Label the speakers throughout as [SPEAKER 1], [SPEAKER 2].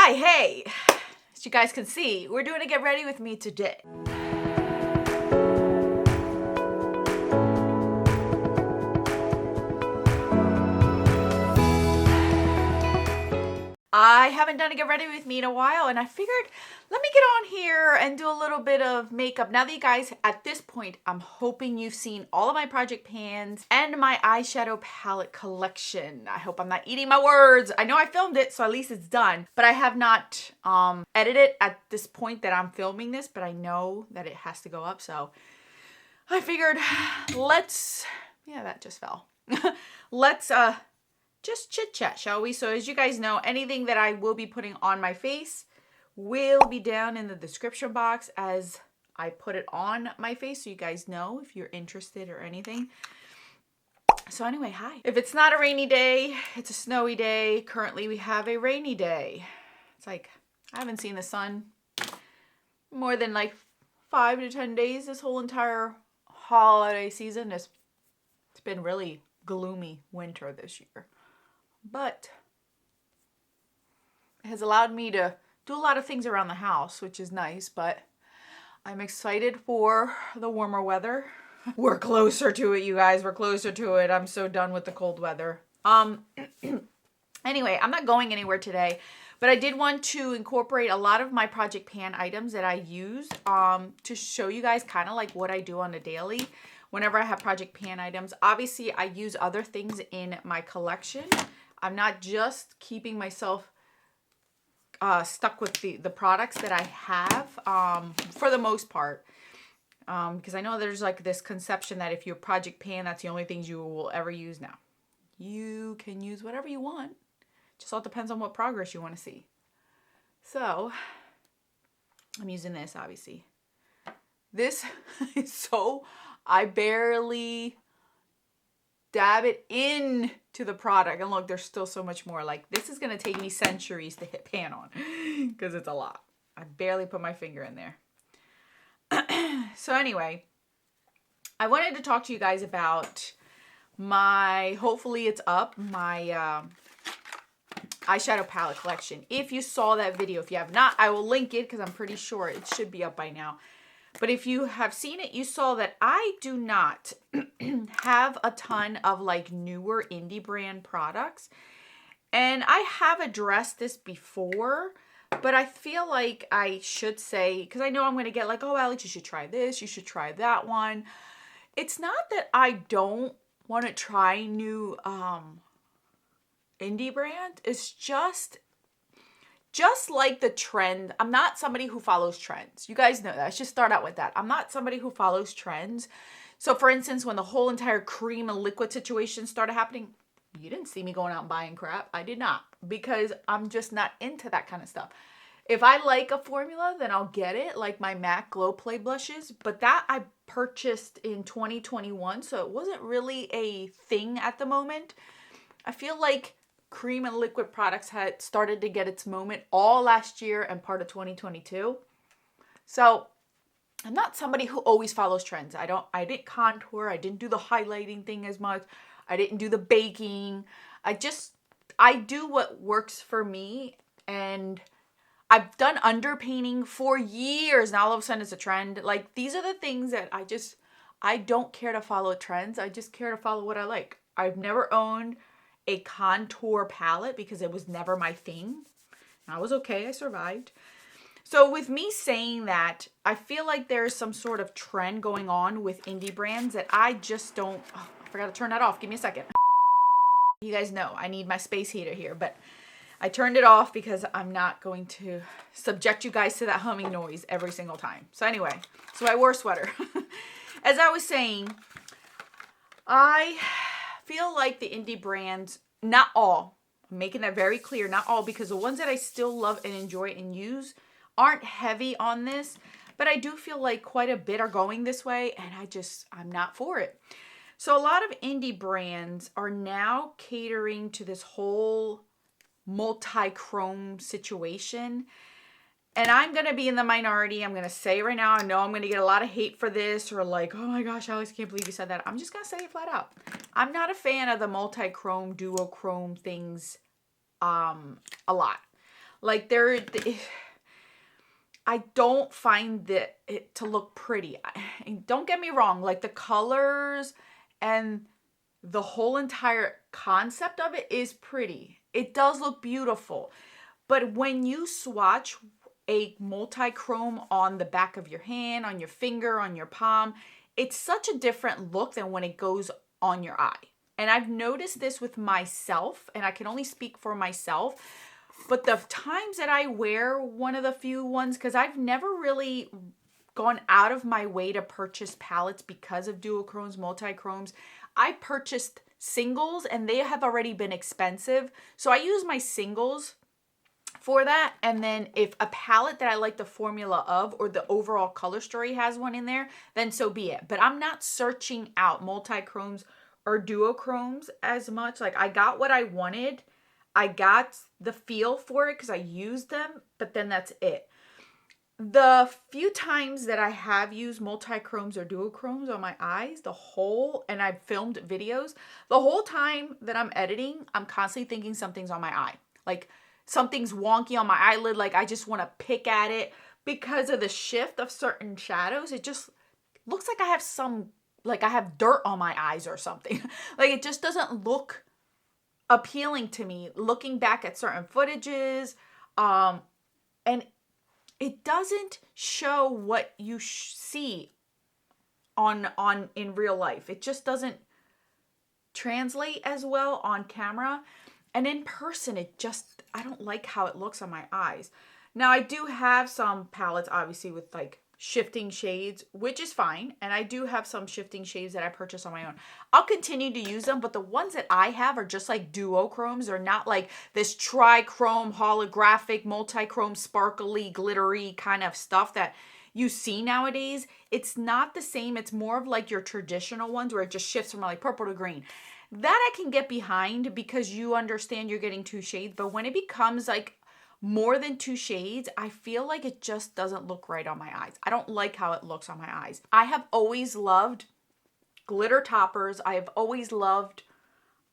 [SPEAKER 1] Hi, hey! As you guys can see, we're doing a get ready with me today. I haven't done a get ready with me in a while, and I figured let me get on here and do a little bit of makeup. Now that you guys, at this point, I'm hoping you've seen all of my project pans and my eyeshadow palette collection. I hope I'm not eating my words. I know I filmed it, so at least it's done, but I have not edited it at this point that I'm filming this, but I know that it has to go up, so I figured yeah, that just fell. Let's just chit chat, shall we? So as you guys know, anything that I will be putting on my face will be down in the description box as I put it on my face, so you guys know if you're interested or anything. So anyway, hi. If it's not a rainy day, it's a snowy day. Currently we have a rainy day. It's like, I haven't seen the sun more than like 5 to 10 days this whole entire holiday season. It's been really gloomy winter this year. But it has allowed me to do a lot of things around the house, which is nice, but I'm excited for the warmer weather. We're closer to it, you guys. We're closer to it. I'm so done with the cold weather. Anyway, I'm not going anywhere today, but I did want to incorporate a lot of my project pan items that I use to show you guys kind of like what I do on a daily whenever I have project pan items. Obviously, I use other things in my collection. I'm not just keeping myself stuck with the products that I have for the most part. Because I know there's like this conception that if you're project pan, that's the only things you will ever use now. You can use whatever you want. Just all depends on what progress you want to see. So, I'm using this, obviously. This is so, I barely dab it into the product. And look, there's still so much more. Like, this is going to take me centuries to hit pan on because it's a lot. I barely put my finger in there. So anyway, I wanted to talk to you guys about my, hopefully it's up, my eyeshadow palette collection. If you saw that video, if you have not, I will link it because I'm pretty sure it should be up by now. But if you have seen it, you saw that I do not have a ton of like newer indie brand products. And I have addressed this before, but I feel like I should say, because I know I'm going to get like, oh, Alex, you should try this. You should try that one. It's not that I don't want to try new indie brand. It's just like the trend. I'm not somebody who follows trends. You guys know that. Let's just start out with that. I'm not somebody who follows trends. So for instance, when the whole entire cream and liquid situation started happening, you didn't see me going out and buying crap. I did not, because I'm just not into that kind of stuff. If I like a formula, then I'll get it, like my MAC Glow Play blushes. But that I purchased in 2021, so it wasn't really a thing at the moment. I feel like cream and liquid products had started to get its moment all last year and part of 2022. So I'm not somebody who always follows trends. I didn't contour. I didn't do the highlighting thing as much. I didn't do the baking. I do what works for me. And I've done underpainting for years. Now all of a sudden it's a trend. Like, these are the things that I don't care to follow trends. I just care to follow what I like. I've never owned a contour palette because it was never my thing. I was okay. I survived. So with me saying that, I feel like there's some sort of trend going on with indie brands that I just don't... Oh, I forgot to turn that off. Give me a second. You guys know I need my space heater here, but I turned it off because I'm not going to subject you guys to that humming noise every single time. So anyway, so I wore a sweater. As I was saying, I feel like the indie brands, not all, I'm making that very clear, not all, because the ones that I still love and enjoy and use aren't heavy on this, but I do feel like quite a bit are going this way, and I'm not for it. So a lot of indie brands are now catering to this whole multi-chrome situation. And I'm going to be in the minority. I'm going to say right now, I know I'm going to get a lot of hate for this, or like, oh my gosh, Alex, can't believe you said that. I'm just going to say it flat out. I'm not a fan of the multi-chrome, duochrome things a lot. Like I don't find it to look pretty. Don't get me wrong, like the colors and the whole entire concept of it is pretty. It does look beautiful. But when you swatch a multi-chrome on the back of your hand, on your finger, on your palm, it's such a different look than when it goes on your eye. And I've noticed this with myself, and I can only speak for myself, but the times that I wear one of the few ones, because I've never really gone out of my way to purchase palettes because of duochromes, multi-chromes. I purchased singles and they have already been expensive. So I use my singles for that. And then if a palette that I like the formula of or the overall color story has one in there, then so be it. But I'm not searching out multi-chromes or duochromes as much. Like I got what I wanted. I got the feel for it because I used them, but then that's it. The few times that I have used multi-chromes or duochromes on my eyes, and I've filmed videos, the whole time that I'm editing, I'm constantly thinking something's on my eye. Like something's wonky on my eyelid, like I just want to pick at it because of the shift of certain shadows. It just looks like I have dirt on my eyes or something. Like it just doesn't look appealing to me looking back at certain footages, and it doesn't show what you see on in real life. It just doesn't translate as well on camera, and in person I don't like how it looks on my eyes. Now I do have some palettes obviously with like shifting shades, which is fine. And I do have some shifting shades that I purchase on my own. I'll continue to use them, but the ones that I have are just like duochromes. They're not like this trichrome, holographic, multi-chrome, sparkly, glittery kind of stuff that you see nowadays. It's not the same. It's more of like your traditional ones where it just shifts from like purple to green. That I can get behind because you understand you're getting 2 shades. But when it becomes like more than 2 shades, I feel like it just doesn't look right on my eyes. I don't like how it looks on my eyes. I have always loved glitter toppers. I have always loved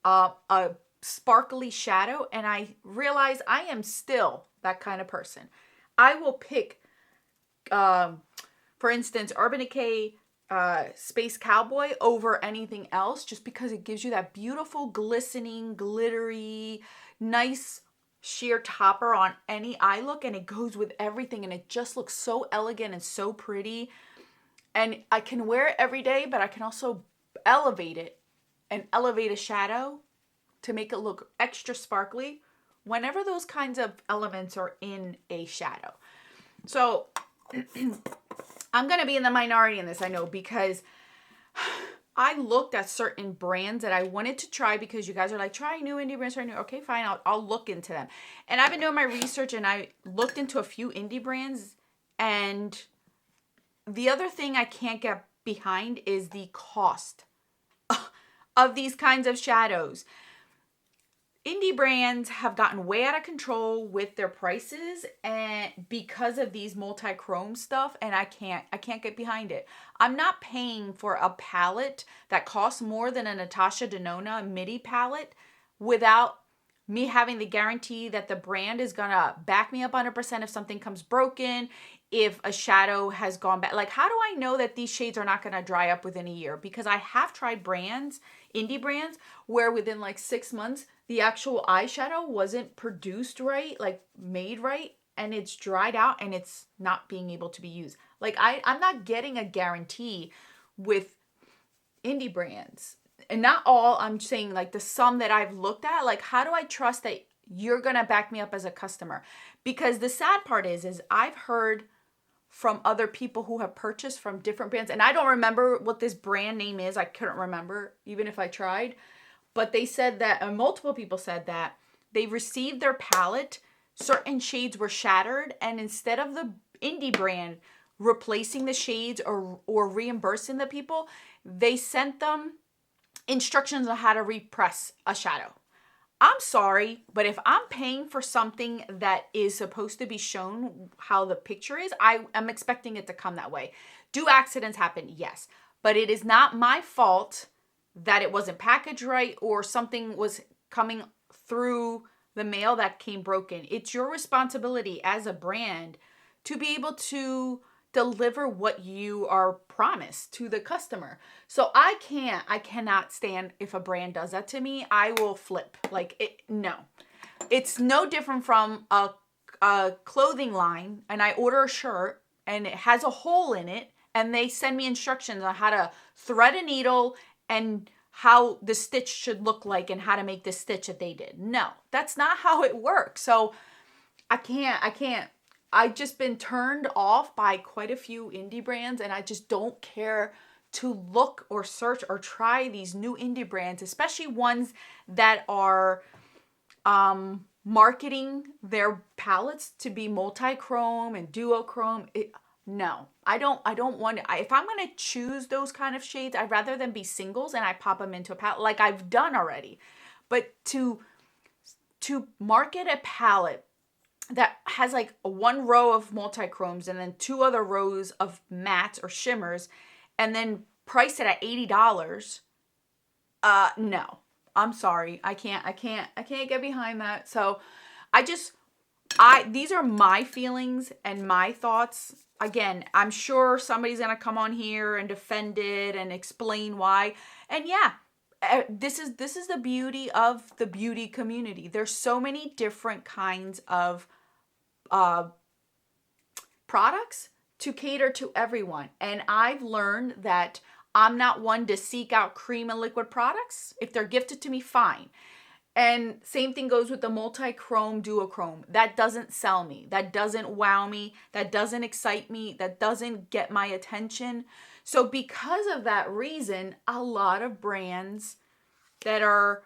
[SPEAKER 1] a sparkly shadow, and I realize I am still that kind of person. I will pick, for instance, Urban Decay Space Cowboy over anything else just because it gives you that beautiful, glistening, glittery, nice sheer topper on any eye look, and it goes with everything, and it just looks so elegant and so pretty. And I can wear it every day, but I can also elevate it and elevate a shadow to make it look extra sparkly whenever those kinds of elements are in a shadow. So I'm going to be in the minority in this, I know, because I looked at certain brands that I wanted to try because you guys are like, try new indie brands, try new. Okay, fine, I'll look into them. And I've been doing my research, and I looked into a few indie brands. And the other thing I can't get behind is the cost of these kinds of shadows. Indie brands have gotten way out of control with their prices, and because of these multi-chrome stuff, and I can't get behind it. I'm not paying for a palette that costs more than a Natasha Denona midi palette without me having the guarantee that the brand is gonna back me up 100% if something comes broken, if a shadow has gone bad. Like, how do I know that these shades are not gonna dry up within a year? Because I have tried brands, indie brands, where within like 6 months, the actual eyeshadow wasn't produced right, like made right, and it's dried out and it's not being able to be used. Like I'm not getting a guarantee with indie brands. And not all, I'm saying like the some that I've looked at, like how do I trust that you're going to back me up as a customer? Because the sad part is I've heard from other people who have purchased from different brands, and I don't remember what this brand name is. I couldn't remember even if I tried. But they said that, and multiple people said that, they received their palette, certain shades were shattered, and instead of the indie brand replacing the shades or reimbursing the people, they sent them instructions on how to repress a shadow. I'm sorry, but if I'm paying for something that is supposed to be shown how the picture is, I am expecting it to come that way. Do accidents happen? Yes. But it is not my fault that it wasn't packaged right or something was coming through the mail that came broken. It's your responsibility as a brand to be able to deliver what you are promised to the customer. So I cannot stand if a brand does that to me. I will flip. No. It's no different from a clothing line, and I order a shirt and it has a hole in it, and they send me instructions on how to thread a needle and how the stitch should look like and how to make the stitch that they did. No, that's not how it works. So I can't. I've just been turned off by quite a few indie brands, and I just don't care to look or search or try these new indie brands, especially ones that are marketing their palettes to be multichrome and duochrome. No, I don't want to. If I'm going to choose those kind of shades, I'd rather them be singles and I pop them into a palette like I've done already. But to market a palette that has like one row of multichromes and then two other rows of mattes or shimmers and then price it at $80, no. I'm sorry. I can't get behind that. So these are my feelings and my thoughts. Again, I'm sure somebody's going to come on here and defend it and explain why. And yeah, this is the beauty of the beauty community. There's so many different kinds of products to cater to everyone. And I've learned that I'm not one to seek out cream and liquid products. If they're gifted to me, fine. And same thing goes with the multichrome, duochrome. That doesn't sell me. That doesn't wow me. That doesn't excite me. That doesn't get my attention. So because of that reason, a lot of brands that are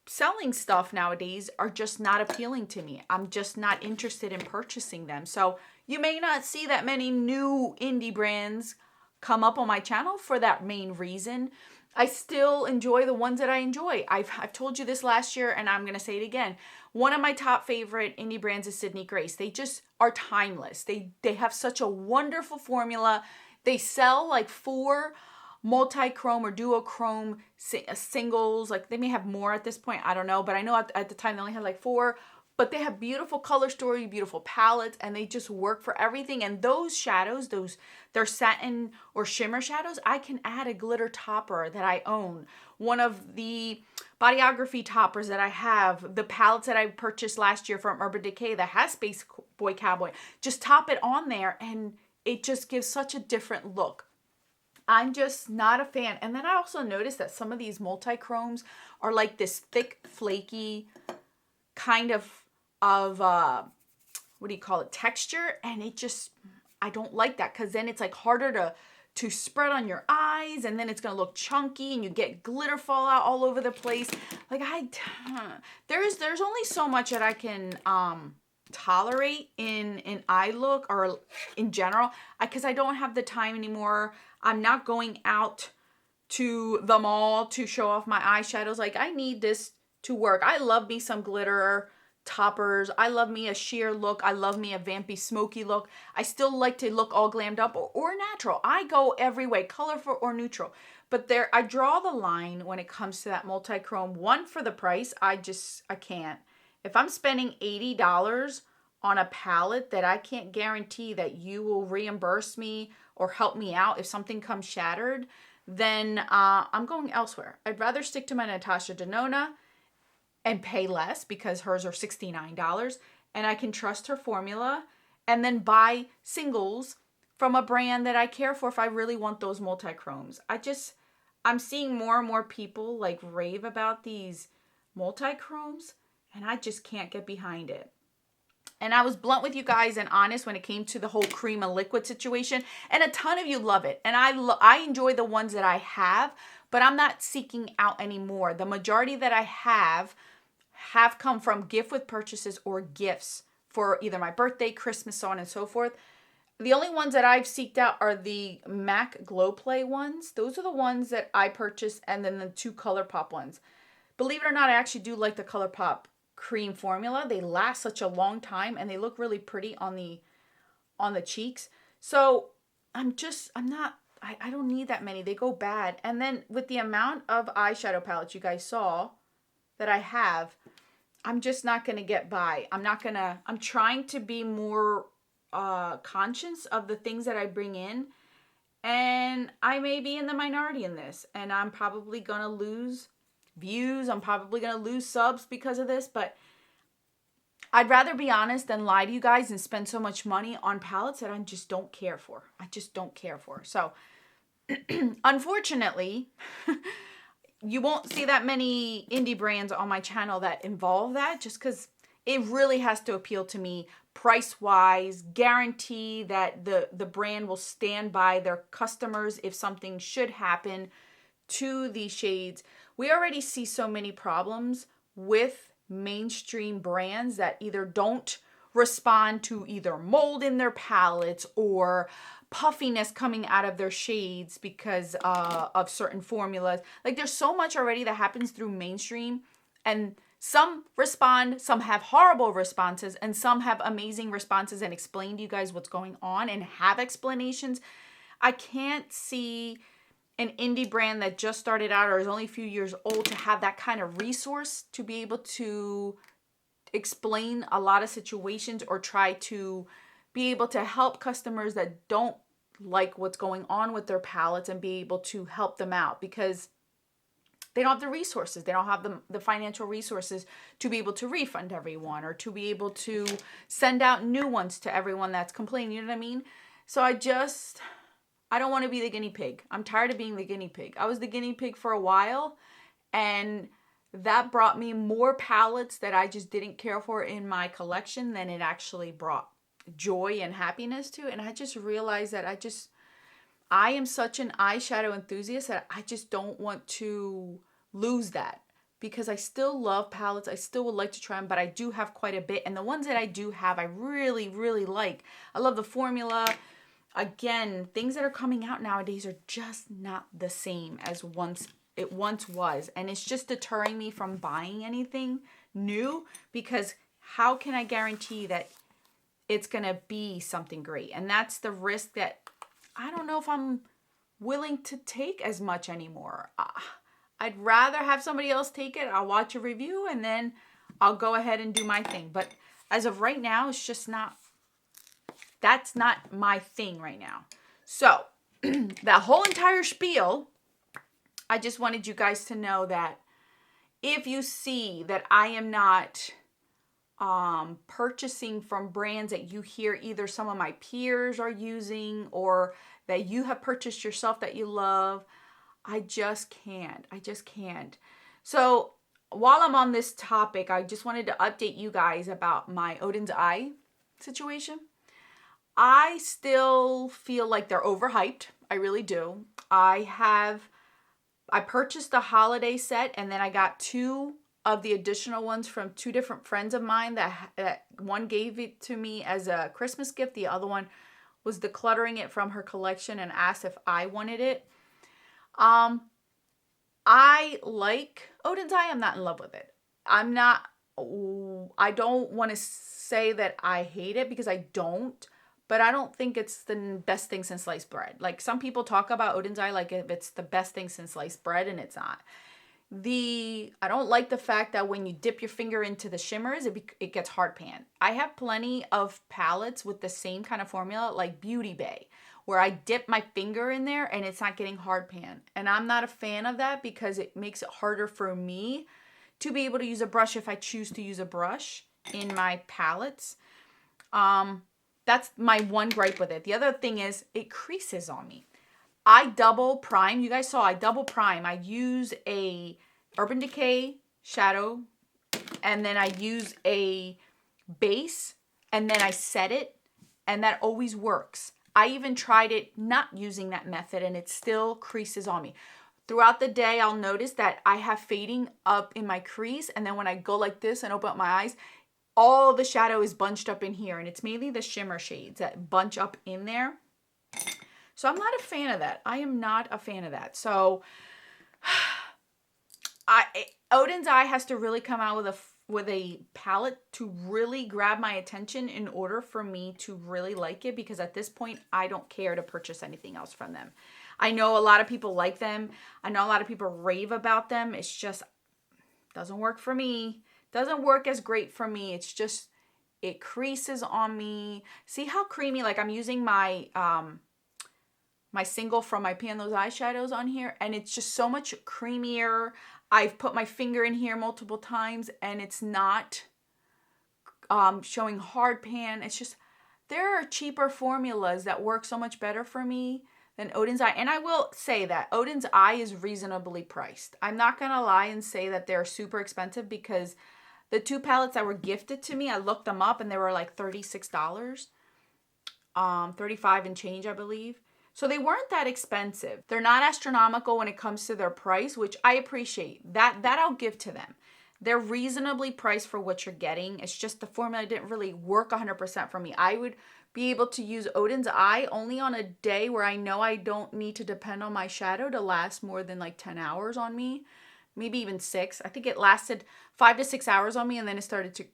[SPEAKER 1] selling stuff nowadays are just not appealing to me. I'm just not interested in purchasing them. So you may not see that many new indie brands come up on my channel for that main reason. I still enjoy the ones that I enjoy. I've told you this last year and I'm going to say it again. One of my top favorite indie brands is Sydney Grace. They just are timeless. They have such a wonderful formula. They sell like 4 multichrome or duochrome singles. Like they may have more at this point. I don't know. But I know at the time they only had like 4. But they have beautiful color story, beautiful palettes, and they just work for everything. And those shadows, they're satin or shimmer shadows, I can add a glitter topper that I own. One of the bodyography toppers that I have, the palettes that I purchased last year from Urban Decay that has Space Boy Cowboy, just top it on there and it just gives such a different look. I'm just not a fan. And then I also noticed that some of these multichromes are like this thick, flaky kind of what do you call it, texture, and it just, I don't like that because then it's like harder to spread on your eyes, and then it's gonna look chunky and you get glitter fallout all over the place. Like there's only so much that I can tolerate in eye look or in general, because I don't have the time anymore. I'm not going out to the mall to show off my eyeshadows. Like I need this to work. I love me some glitter toppers. I love me a sheer look. I love me a vampy smoky look. I still like to look all glammed up or natural. I go every way, colorful or neutral. But I draw the line when it comes to that multichrome. One, for the price, I can't. If I'm spending $80 on a palette that I can't guarantee that you will reimburse me or help me out if something comes shattered, then I'm going elsewhere. I'd rather stick to my Natasha Denona and pay less because hers are $69 and I can trust her formula, and then buy singles from a brand that I care for if I really want those multichromes. I'm seeing more and more people like rave about these multichromes and I just can't get behind it. And I was blunt with you guys and honest when it came to the whole cream and liquid situation, and a ton of you love it. And I enjoy the ones that I have, but I'm not seeking out anymore. The majority that I have come from gift with purchases or gifts for either my birthday, Christmas, so on and so forth. The only ones that I've seeked out are the MAC Glow Play ones. Those are the ones that I purchased, and then the 2 Colourpop ones. Believe it or not, I actually do like the Colourpop cream formula. They last such a long time and they look really pretty on the cheeks. So I don't need that many. They go bad. And then with the amount of eyeshadow palettes you guys saw that I have, I'm just not going to get by. I'm trying to be more conscious of the things that I bring in. And I may be in the minority in this. And I'm probably going to lose views. I'm probably going to lose subs because of this. But I'd rather be honest than lie to you guys and spend so much money on palettes that I just don't care for. I just don't care for. So, unfortunately, you won't see that many indie brands on my channel that involve that, just because it really has to appeal to me price-wise, guarantee that the brand will stand by their customers if something should happen to these shades. We already see so many problems with mainstream brands that either don't respond to either mold in their palettes or puffiness coming out of their shades because of certain formulas. Like, there's so much already that happens through mainstream, and some respond, some have horrible responses, and some have amazing responses and explain to you guys what's going on and have explanations. I can't see an indie brand that just started out or is only a few years old to have that kind of resource to be able to explain a lot of situations or try to be able to help customers that don't like what's going on with their palettes and be able to help them out, because they don't have the resources. They don't have the financial resources to be able to refund everyone or to be able to send out new ones to everyone that's complaining. You know what I mean? So I don't want to be the guinea pig. I'm tired of being the guinea pig. I was the guinea pig for a while, and that brought me more palettes that I just didn't care for in my collection than it actually brought joy and happiness to. And I just realized that I am such an eyeshadow enthusiast that I just don't want to lose that, because I still love palettes. I still would like to try them, but I do have quite a bit. And the ones that I do have, I really, really like. I love the formula. Again, things that are coming out nowadays are just not the same as it once was. And it's just deterring me from buying anything new, because how can I guarantee that it's going to be something great? And that's the risk that I don't know if I'm willing to take as much anymore. I'd rather have somebody else take it. I'll watch a review and then I'll go ahead and do my thing. But as of right now, it's just that's not my thing right now. So that whole entire spiel, I just wanted you guys to know that if you see that I am not purchasing from brands that you hear either some of my peers are using or that you have purchased yourself that you love, I just can't. So while I'm on this topic, I just wanted to update you guys about my Odin's Eye situation. I still feel like they're overhyped. I really do. I purchased the holiday set, and then I got 2 of the additional ones from 2 different friends of mine that one gave it to me as a Christmas gift. The other one was decluttering it from her collection and asked if I wanted it. I like Odin's Eye. I'm not in love with it. I don't want to say that I hate it, because I don't, but I don't think it's the best thing since sliced bread. Like, some people talk about Odin's Eye like if it's the best thing since sliced bread, and it's not. I don't like the fact that when you dip your finger into the shimmers, it gets hard pan. I have plenty of palettes with the same kind of formula, like Beauty Bay, where I dip my finger in there and it's not getting hard pan. And I'm not a fan of that, because it makes it harder for me to be able to use a brush if I choose to use a brush in my palettes. That's my one gripe with it. The other thing is it creases on me. I double prime. You guys saw I double prime. I use a Urban Decay shadow, and then I use a base, and then I set it, and that always works. I even tried it not using that method, and it still creases on me. Throughout the day, I'll notice that I have fading up in my crease, and then when I go like this and open up my eyes, all the shadow is bunched up in here, and it's mainly the shimmer shades that bunch up in there. So I'm not a fan of that. I am not a fan of that. So Odin's Eye has to really come out with a palette to really grab my attention in order for me to really like it, because at this point, I don't care to purchase anything else from them. I know a lot of people like them. I know a lot of people rave about them. It's just doesn't work for me. Doesn't work as great for me. It's just, it creases on me. See how creamy, like I'm using my my single from my Pan Those eyeshadows on here, and it's just so much creamier. I've put my finger in here multiple times and it's not showing hard pan. It's just, there are cheaper formulas that work so much better for me than Odin's Eye. And I will say that Odin's Eye is reasonably priced. I'm not going to lie and say that they're super expensive, because the 2 palettes that were gifted to me, I looked them up and they were like $36. 35 and change, I believe. So they weren't that expensive. They're not astronomical when it comes to their price, which I appreciate. That I'll give to them. They're reasonably priced for what you're getting. It's just the formula didn't really work 100% for me. I would be able to use Odin's Eye only on a day where I know I don't need to depend on my shadow to last more than like 10 hours on me. Maybe even 6. I think it lasted 5 to 6 hours on me, and then it started to,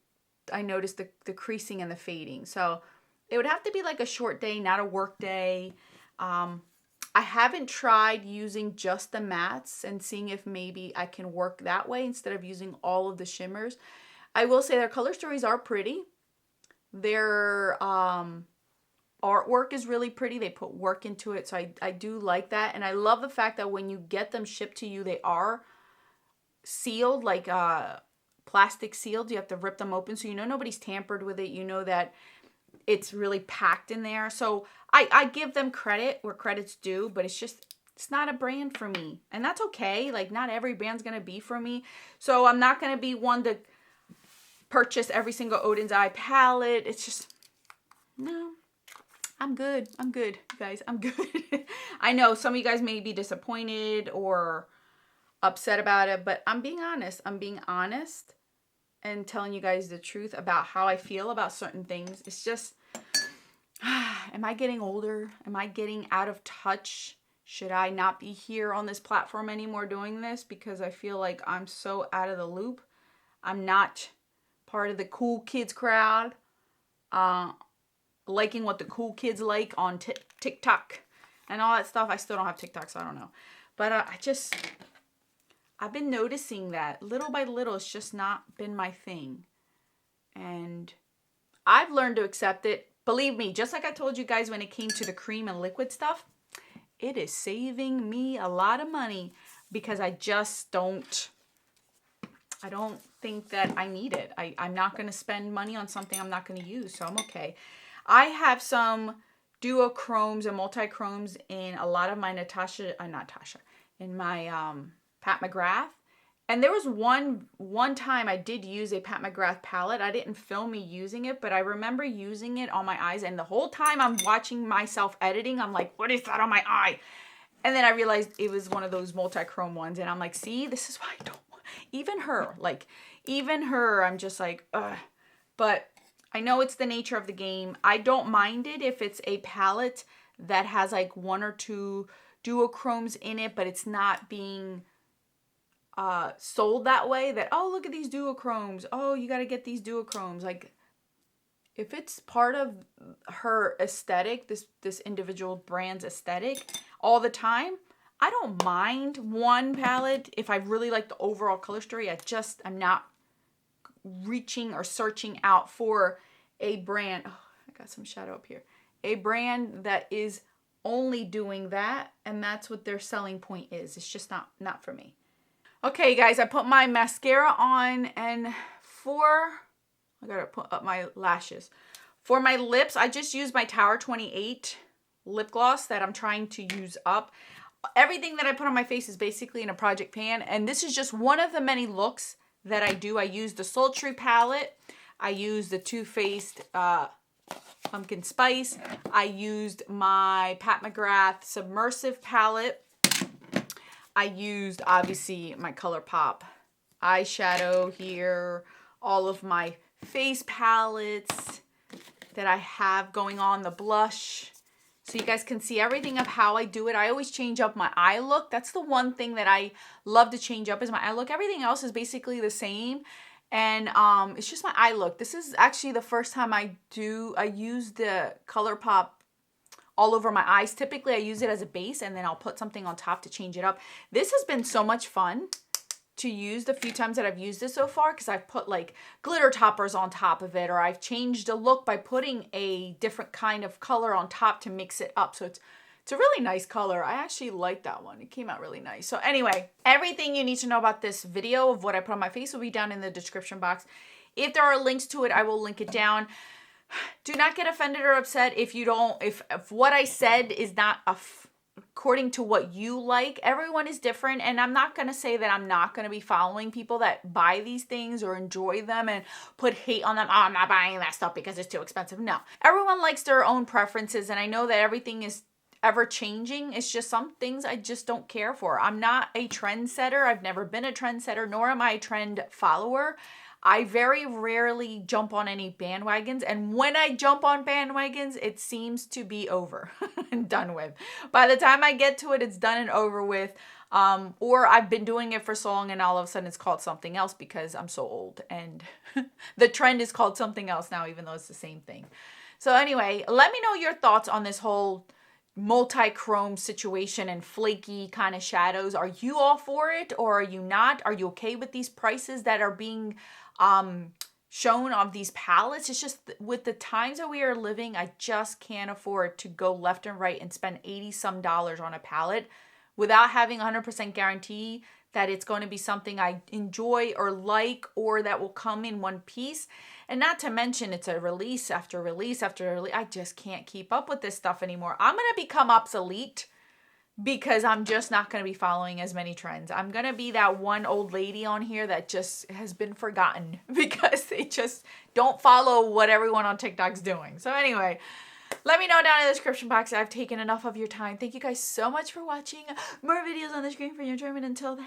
[SPEAKER 1] I noticed the creasing and the fading. So it would have to be like a short day, not a work day. I haven't tried using just the mattes and seeing if maybe I can work that way instead of using all of the shimmers. I will say their color stories are pretty. Their artwork is really pretty. They put work into it, so I do like that. And I love the fact that when you get them shipped to you, they are sealed, like plastic sealed. You have to rip them open so you know nobody's tampered with it. You know that it's really packed in there. So I give them credit where credit's due, but it's just, it's not a brand for me. And that's okay. Like, not every brand's going to be for me. So I'm not going to be one to purchase every single Odin's Eye palette. It's just, no, I'm good. I'm good, guys. I'm good. I know some of you guys may be disappointed or upset about it, but I'm being honest. I'm being honest and telling you guys the truth about how I feel about certain things. It's just, am I getting older? Am I getting out of touch? Should I not be here on this platform anymore doing this because I feel like I'm so out of the loop? I'm not part of the cool kids crowd, liking what the cool kids like on TikTok and all that stuff. I still don't have TikTok, so I don't know. But I've been noticing that little by little, it's just not been my thing. And I've learned to accept it. Believe me, just like I told you guys when it came to the cream and liquid stuff, it is saving me a lot of money because I just don't think that I need it. I'm not going to spend money on something I'm not going to use, so I'm okay. I have some duochromes and multichromes in a lot of my in my Pat McGrath. And there was one time I did use a Pat McGrath palette. I didn't film me using it, but I remember using it on my eyes. And the whole time I'm watching myself editing, I'm like, what is that on my eye? And then I realized it was one of those multichrome ones. And I'm like, see, this is why I don't want, even her, I'm just like, ugh. But I know it's the nature of the game. I don't mind it if it's a palette that has like 1 or 2 duochromes in it, but it's not being sold that way, that, oh, look at these duochromes. Oh, you got to get these duochromes. Like, if it's part of her aesthetic, this individual brand's aesthetic all the time, I don't mind one palette. If I really like the overall color story, I'm not reaching or searching out for a brand. Oh, I got some shadow up here. A brand that is only doing that, and that's what their selling point is. It's just not for me. Okay, guys, I put my mascara on, and I gotta put up my lashes. For my lips, I just used my Tower 28 lip gloss that I'm trying to use up. Everything that I put on my face is basically in a project pan, and this is just one of the many looks that I do. I use the Sultry palette. I use the Too Faced Pumpkin Spice. I used my Pat McGrath Submersive palette. I used, obviously, my Colourpop eyeshadow here. All of my face palettes that I have going on, the blush. So you guys can see everything of how I do it. I always change up my eye look. That's the one thing that I love to change up is my eye look. Everything else is basically the same. And it's just my eye look. This is actually the first time I use the Colourpop all over my eyes. Typically I use it as a base and then I'll put something on top to change it up. This has been so much fun. to use the few times that I've used this so far, because I've put like glitter toppers on top of it, or I've changed a look by putting a different kind of color on top to mix it up. So it's a really nice color. I actually like that one. It came out really nice. So anyway, everything you need to know about this video of what I put on my face will be down in the description box. If there are links to it, I will link it down. Do not get offended or upset if what I said is not according to what you like. Everyone is different, and I'm not going to say that I'm not going to be following people that buy these things or enjoy them and put hate on them. Oh, I'm not buying that stuff because it's too expensive. No. Everyone likes their own preferences, and I know that everything is ever changing. It's just some things I just don't care for. I'm not a trendsetter. I've never been a trendsetter, nor am I a trend follower. I very rarely jump on any bandwagons, and when I jump on bandwagons, it seems to be over and done with. By the time I get to it, it's done and over with. Or I've been doing it for so long and all of a sudden it's called something else because I'm so old and the trend is called something else now, even though it's the same thing. So anyway, let me know your thoughts on this whole multi-chrome situation and flaky kind of shadows. Are you all for it or are you not? Are you okay with these prices that are being shown of these palettes? It's just with the times that we are living, I just can't afford to go left and right and spend $80-some on a palette without having 100% guarantee that it's going to be something I enjoy or like, or that will come in one piece. And not to mention it's a release after release after release. I just can't keep up with this stuff anymore. I'm going to become obsolete because I'm just not going to be following as many trends. I'm going to be that one old lady on here that just has been forgotten because they just don't follow what everyone on TikTok's doing. So anyway, let me know down in the description box. I've taken enough of your time. Thank you guys so much for watching. More videos on the screen for your enjoyment. Until then.